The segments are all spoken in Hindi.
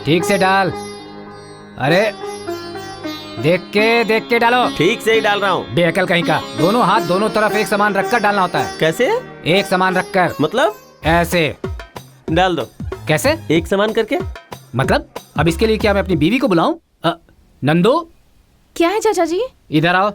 ठीक से डाल। अरे देख के डालो। ठीक से ही डाल रहा हूँ। बेअकल कहीं का। दोनों हाथ दोनों तरफ एक समान रखकर डालना होता है। कैसे? एक समान रखकर। मतलब? ऐसे डाल दो। कैसे? एक समान करके। मतलब अब इसके लिए क्या मैं अपनी बीवी को बुलाऊं? नंदू। क्या है चाचा जी? इधर आओ,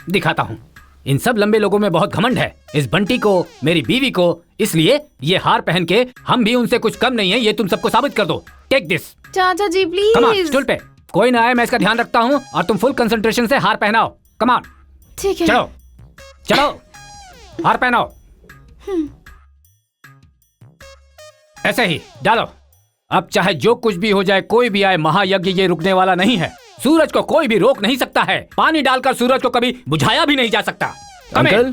दिखाता हूँ। इन सब लंबे लोगों में बहुत घमंड है, इस बंटी को, मेरी बीवी को, इसलिए ये हार पहन के हम भी उनसे कुछ कम नहीं है, ये तुम सबको साबित कर दो। Take this. चाचा जी कम ऑन, प्लीज। स्टूल पे कोई ना आए, मैं इसका ध्यान रखता हूँ और तुम फुल कंसंट्रेशन से हार पहनाओ। Come on. ठीक है। चलो चलो, हार पहनाओ। ऐसे ही डालो। अब चाहे जो कुछ भी हो जाए, कोई भी आए, महायज्ञ ये रुकने वाला नहीं है। सूरज को कोई भी रोक नहीं सकता है। पानी डालकर सूरज को कभी बुझाया भी नहीं जा सकता। अंकल।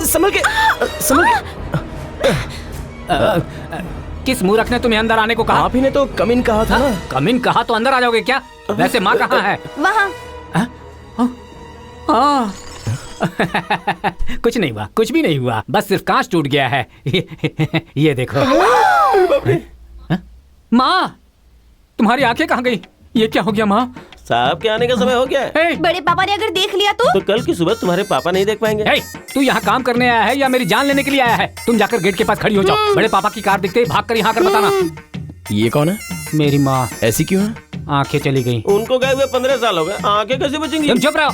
संभल के, संभल के। किस मूर्ख ने तुम्हें अंदर आने को कहा? आप ही ने तो कमिन कहा था ना। कमिन कहा तो अंदर आ जाओगे क्या? वैसे माँ कहाँ है? वहाँ। कुछ नहीं हुआ, कुछ भी नहीं हुआ, बस सिर्फ कांच टूट गया है। ये देखो। माँ, तुम्हारी आंखें कहाँ गई? ये क्या हो गया माँ? साहब के आने का समय हो गया है। बड़े पापा ने अगर देख लिया तो कल की सुबह तुम्हारे पापा नहीं देख पाएंगे। तू यहाँ काम करने आया है या मेरी जान लेने के लिए आया है? तुम जाकर गेट के पास खड़ी हो जाओ। बड़े पापा की कार दिखते ही भाग कर यहाँ आकर बताना। ये कौन है? मेरी माँ। ऐसी क्यों है? आंखें चली गई। उनको गए हुए 15 साल हो गए, आंखें कैसे बचेंगी? तुम चुप रहो।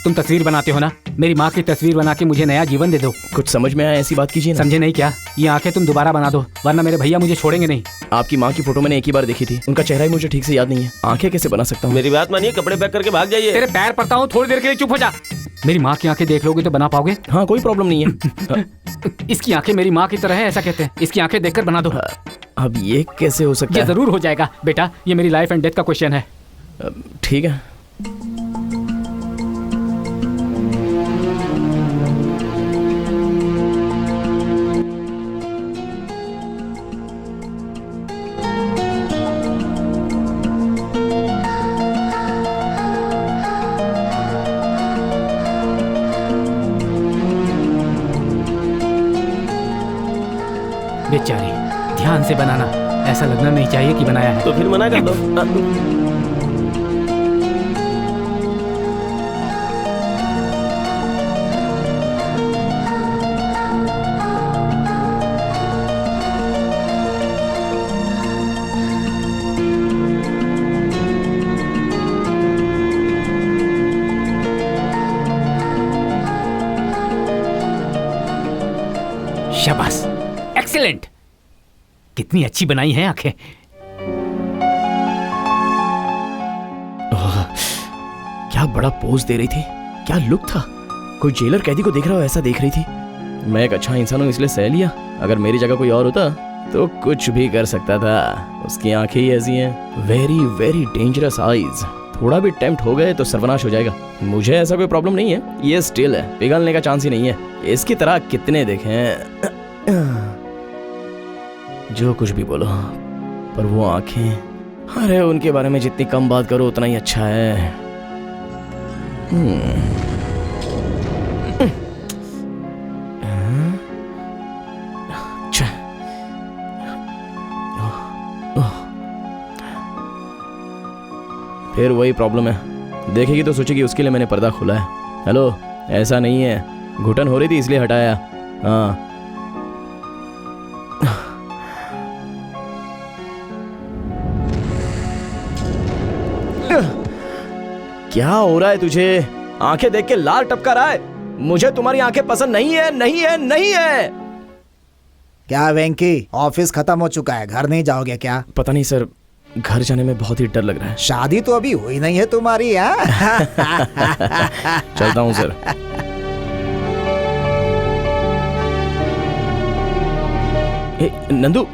तुम तस्वीर बनाते हो ना, मेरी माँ की तस्वीर बना के मुझे नया जीवन दे दो। कुछ समझ में आया ऐसी बात कीजिए ना। समझे नहीं क्या? ये आंखें तुम दोबारा बना दो, वरना मेरे भैया मुझे छोड़ेंगे नहीं। आपकी माँ की फोटो मैंने एक ही बार देखी थी, उनका चेहरा ही मुझे ठीक से याद नहीं है। आंखें कैसे बना सकता हूँ? मेरी बात मानिए, कपड़े पैक करके भाग जाइए। तेरे पैर पड़ता हूँ, थोड़ी देर के लिए चुप हो जा। मेरी माँ की आंखें देख लोगे तो बना पाओगे? हाँ, कोई प्रॉब्लम नहीं है। इसकी आंखें मेरी माँ की तरह है, ऐसा कहते हैं। इसकी आंखें देखकर बना दो। अब ये कैसे हो सकता है? ये जरूर हो जाएगा बेटा, ये मेरी लाइफ एंड डेथ का क्वेश्चन है। ठीक है। बेचारी, ध्यान से बनाना, ऐसा लगना नहीं चाहिए कि बनाया है। तो फिर मना कर दो। शाबाश, एक्सीलेंट। कितनी अच्छी बनाई है आंखें। क्या बड़ा पोज दे रही थी, क्या लुक था। कोई जेलर कैदी को देख रहा हो ऐसा देख रही थी। मैं एक अच्छा इंसान हूँ इसलिए सह लिया। अगर मेरी जगह कोई और होता तो कुछ भी कर सकता था। उसकी आंखें ही ऐसी हैं, वेरी वेरी डेंजरस आईज। थोड़ा भी टेम्प्ट हो गए तो सर्वनाश हो जाएगा। मुझे ऐसा कोई प्रॉब्लम नहीं है, ये स्टिल है, पिघलने का चांस ही नहीं है। इसकी तरह कितने देखें। जो कुछ भी बोलो, पर वो आंखें, अरे उनके बारे में जितनी कम बात करो उतना ही अच्छा है। फिर वही प्रॉब्लम है, देखेगी तो सोचेगी उसके लिए मैंने पर्दा खोला है। हेलो, ऐसा नहीं है, घुटन हो रही थी इसलिए हटाया। हाँ, क्या हो रहा है तुझे? आंखें देख के लाल टपका रहा है। मुझे तुम्हारी आंखें पसंद नहीं है, नहीं है, नहीं है। क्या वेंकी, ऑफिस खत्म हो चुका है, घर नहीं जाओगे क्या? पता नहीं सर, घर जाने में बहुत ही डर लग रहा है। शादी तो अभी हुई नहीं है तुम्हारी। चलता हूँ sir. Nandu,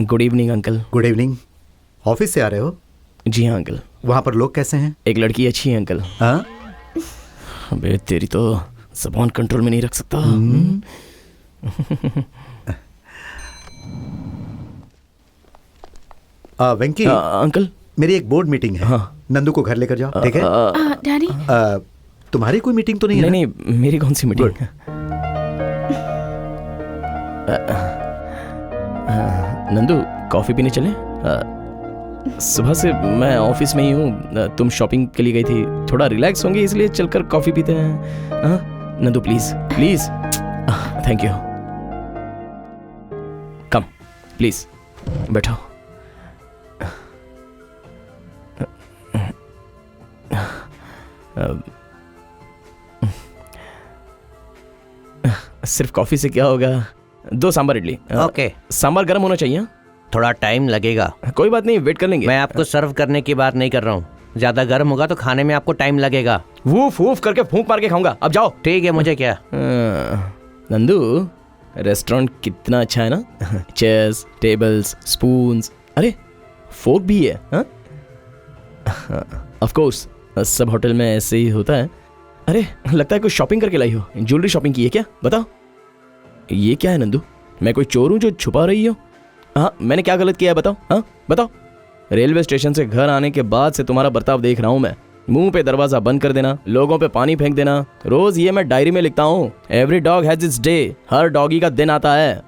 good evening uncle. Good evening. Office से आ रहे हो? जी हाँ अंकल। वहाँ पर लोग कैसे हैं? एक लड़की अच्छी है अंकल। हाँ? अबे तेरी तो ज़बान कंट्रोल में नहीं रख सकता। वेंकी, अंकल, मेरी एक बोर्ड मीटिंग है। हाँ। नंदू को घर लेकर जाओ, ठीक है? डैडी तुम्हारी कोई मीटिंग तो नहीं है नहीं ना? नहीं, मेरी कौन सी मीटिंग? नंदू, कॉफी पीने चले? सुबह से मैं ऑफिस में ही हूँ। तुम शॉपिंग के लिए गई थी, थोड़ा रिलैक्स होंगे इसलिए चलकर कॉफी पीते हैं। Nandu please please, thank you. Come please, बैठो। सिर्फ कॉफी से क्या होगा? 2 सांभर इडली। ओके। सांभर गर्म होना चाहिए। थोड़ा टाइम लगेगा। कोई बात नहीं, वेट कर लेंगे। मैं आपको सर्व करने की बात नहीं कर रहा हूँ। ज्यादा गर्म होगा तो खाने में आपको टाइम लगेगा। वूफ वूफ करके फूंक मार के खाऊंगा। अब जाओ। ठीक है, मुझे क्या। नंदू, रेस्टोरेंट कितना अच्छा है ना। चेयर्स, टेबल्स, स्पून्स, अरे फोर्क भी है। ऑफ कोर्स सब होटल में ऐसे ही होता है। अरे लगता है कुछ शॉपिंग करके लाई हो। ज्वेलरी शॉपिंग की है क्या? बताओ। ये क्या है नंदू? मैं कोई चोर हूँ जो छुपा रही हो? हाँ, मैंने क्या गलत किया है बताओ। हाँ बताओ। रेलवे स्टेशन से घर आने के बाद से तुम्हारा बर्ताव देख रहा हूँ मैं। मुंह पे दरवाजा बंद कर देना, लोगों पे पानी फेंक देना, रोज ये मैं डायरी में लिखता हूँ। Every dog has its day. Her doggy का दिन आता है।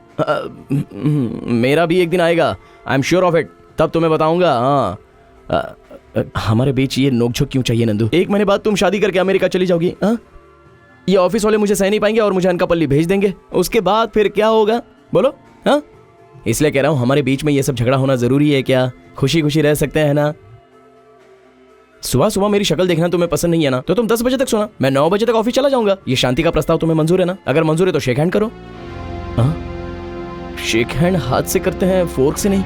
मेरा भी एक दिन आएगा। I am sure of it. तब तुम्हें बताऊंगा। हाँ, हमारे बीच ये नोकझोंक क्यों चाहिए नंदू? 1 महीने बाद तुम शादी करके अमेरिका चली जाओगी। हाँ, ये ऑफिस वाले मुझे सह नहीं पाएंगे और मुझे अनकापल्ली भेज देंगे। उसके बाद फिर क्या होगा बोलो? हाँ, इसलिए कह रहा हूँ हमारे बीच में ये सब झगड़ा होना जरूरी है क्या? खुशी खुशी रह सकते हैं ना। सुबह सुबह मेरी शक्ल देखना तुम्हें पसंद नहीं है ना, तो तुम 10 बजे तक सोना, मैं 9 बजे तक ऑफिस चला जाऊंगा। ये शांति का प्रस्ताव तुम्हें मंजूर है ना? अगर मंजूर है तो शेक हैंड करो। हाँ, शेक हैंड हाथ से करते हैं, फोर्क से नहीं।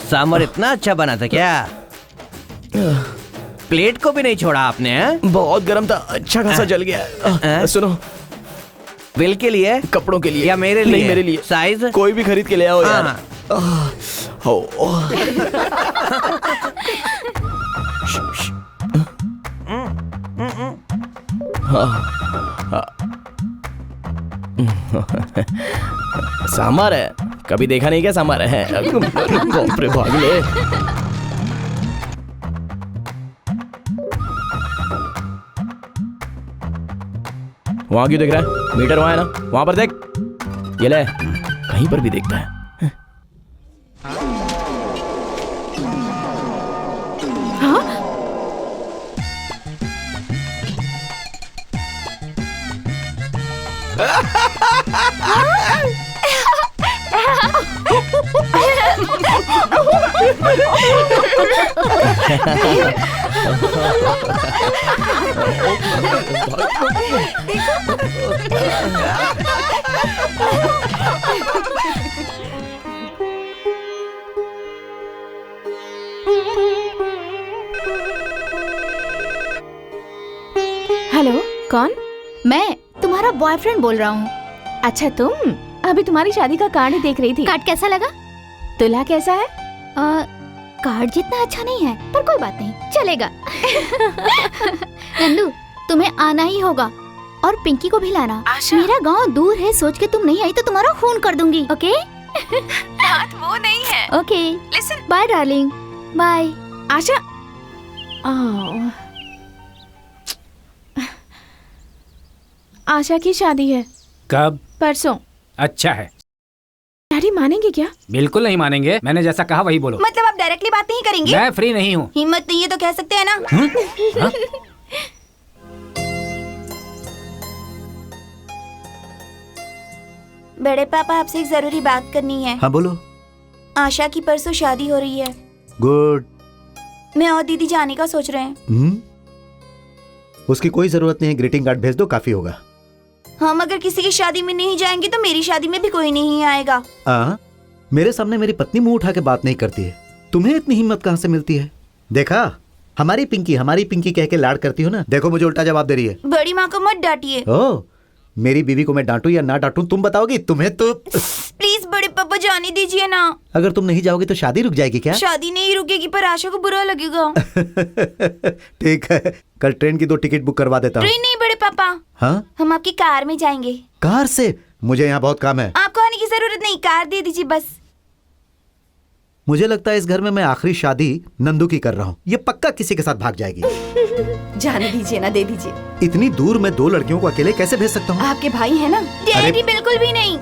सांभर इतना अच्छा बना था क्या? प्लेट को भी नहीं छोड़ा आपने? बहुत गर्म था, अच्छा खासा जल गया। सुनो, बिल के लिए, कपड़ों के लिए या मेरे लिए? नहीं, मेरे लिए। साइज कोई भी खरीद के ले आओ यार। सांभर है, कभी देखा नहीं क्या सांभर है? बाप रे, भाग ले। वहां क्यों देख रहा है? मीटर वहां है ना, वहां पर देख। ये ले, कहीं पर भी देखता है। हेलो, कौन? मैं तुम्हारा बॉयफ्रेंड बोल रहा हूँ। अच्छा, तुम अभी तुम्हारी शादी का कार्ड ही देख रही थी। कार्ड कैसा लगा? दूल्हा कैसा है? कार्ड जितना अच्छा नहीं है, पर कोई बात नहीं, चलेगा। नंदू, तुम्हें आना ही होगा और पिंकी को भी लाना। मेरा गांव दूर है, सोच के तुम नहीं आई तो तुम्हारा खून कर दूंगी। ओके? बात वो नहीं है। Okay, listen. Bye darling, bye. Asha, Asha की शादी है कब? परसों। अच्छा है। डैडी मानेंगे क्या? बिल्कुल नहीं मानेंगे। मैंने जैसा कहा वही बोलो। मतलब आप डायरेक्टली बात नहीं करेंगे? मैं फ्री नहीं हूँ। हिम्मत नहीं है तो कह सकते हैं ना। हाँ? बड़े पापा, आपसे एक जरूरी बात करनी है। हाँ बोलो। आशा की परसों शादी हो रही है। गुड। मैं और दीदी जाने का सोच रहे हैं। उसकी कोई जरूरत नहीं है, ग्रीटिंग कार्ड भेज दो, काफी होगा। हम अगर किसी की शादी में नहीं जाएंगे तो मेरी शादी में भी कोई नहीं आएगा। मेरे सामने मेरी पत्नी मुंह उठा के बात नहीं करती है, तुम्हें इतनी हिम्मत कहाँ से मिलती है? देखा, हमारी पिंकी कह के लाड करती हो ना। देखो मुझे उल्टा जवाब दे रही है। बड़ी माँ को मत डांटिए। ओ, मेरी बीवी को मैं डांटूं या ना डांटूं तुम बताओगी? तुम्हें तो प्लीज बड़े पापा जाने दीजिए ना। अगर तुम नहीं जाओगे तो शादी रुक जाएगी क्या? शादी नहीं रुकेगी पर आशा को बुरा लगेगा। ठीक है, कल ट्रेन की 2 टिकट बुक करवा देता हूँ। ट्रेन नहीं बड़े पापा, हाँ, हम आपकी कार में जाएंगे। कार से? मुझे यहाँ बहुत काम है। आपको आने की जरूरत नहीं, कार दे दीजिए बस। मुझे लगता है इस घर में मैं आखिरी शादी नंदू की कर रहा हूँ। ये पक्का किसी के साथ भाग जाएगी। जाने दीजिए ना, दे दीजिए। इतनी दूर मैं 2 लड़कियों को अकेले कैसे भेज सकता हूँ? आपके भाई है ना? डैडी बिल्कुल भी नहीं।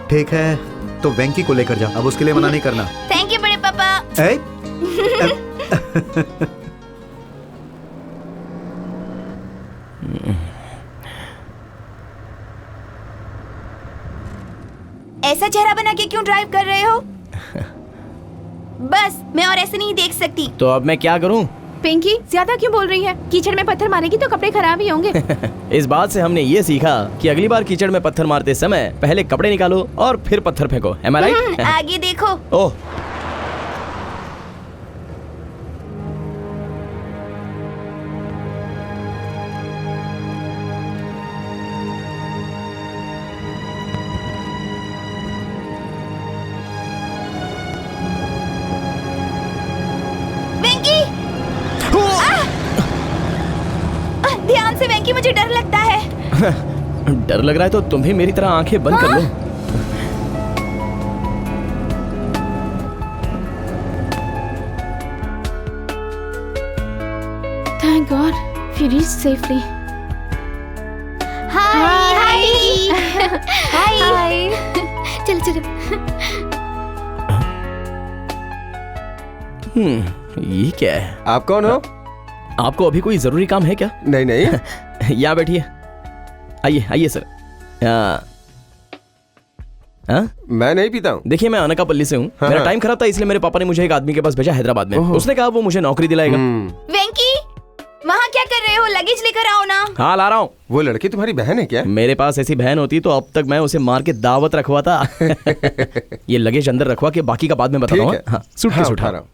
ठीक है, तो वेंकी को लेकर जाओ। अब उसके लिए मना नहीं करना। थैंक यू बड़े पापा। ऐसा चेहरा बना के क्यों ड्राइव कर रहे हो? बस मैं और ऐसे नहीं देख सकती। तो अब मैं क्या करूं? पिंकी ज्यादा क्यों बोल रही है? कीचड़ में पत्थर मारेगी तो कपड़े खराब ही होंगे। इस बात से हमने ये सीखा कि अगली बार कीचड़ में पत्थर मारते समय पहले कपड़े निकालो और फिर पत्थर फेंको। Am I right? आगे देखो। ओह, वेंकी! ध्यान से वेंकी, मुझे डर लगता है। डर लग रहा है तो तुम भी मेरी तरह आंखें बंद कर लो। Thank God we reached safely. हाय हाय हाय। चलो चलो। ये क्या है? आप कौन हो? आपको अभी कोई जरूरी काम है क्या? नहीं नहीं। यहाँ बैठिए। आइए आइए सर। मैं नहीं पीता हूँ। देखिए मैं अनकापल्ली से हूँ। मेरा टाइम खराब था इसलिए मेरे पापा ने मुझे एक आदमी के पास भेजा हैदराबाद में। उसने कहा वो मुझे नौकरी दिलाएगा। वेंकी, वहाँ क्या कर रहे हो? लगेज लेकर आओ ना। हाँ ला रहा हूँ। वो लड़की तुम्हारी बहन है क्या? मेरे पास ऐसी बहन होती तो अब तक मैं उसे मार के दावत रखवाता। ये लगेज अंदर रखवा के बाकी का बाद में बताऊंगा। हाँ, सूटकेस उठा रहा हूँ।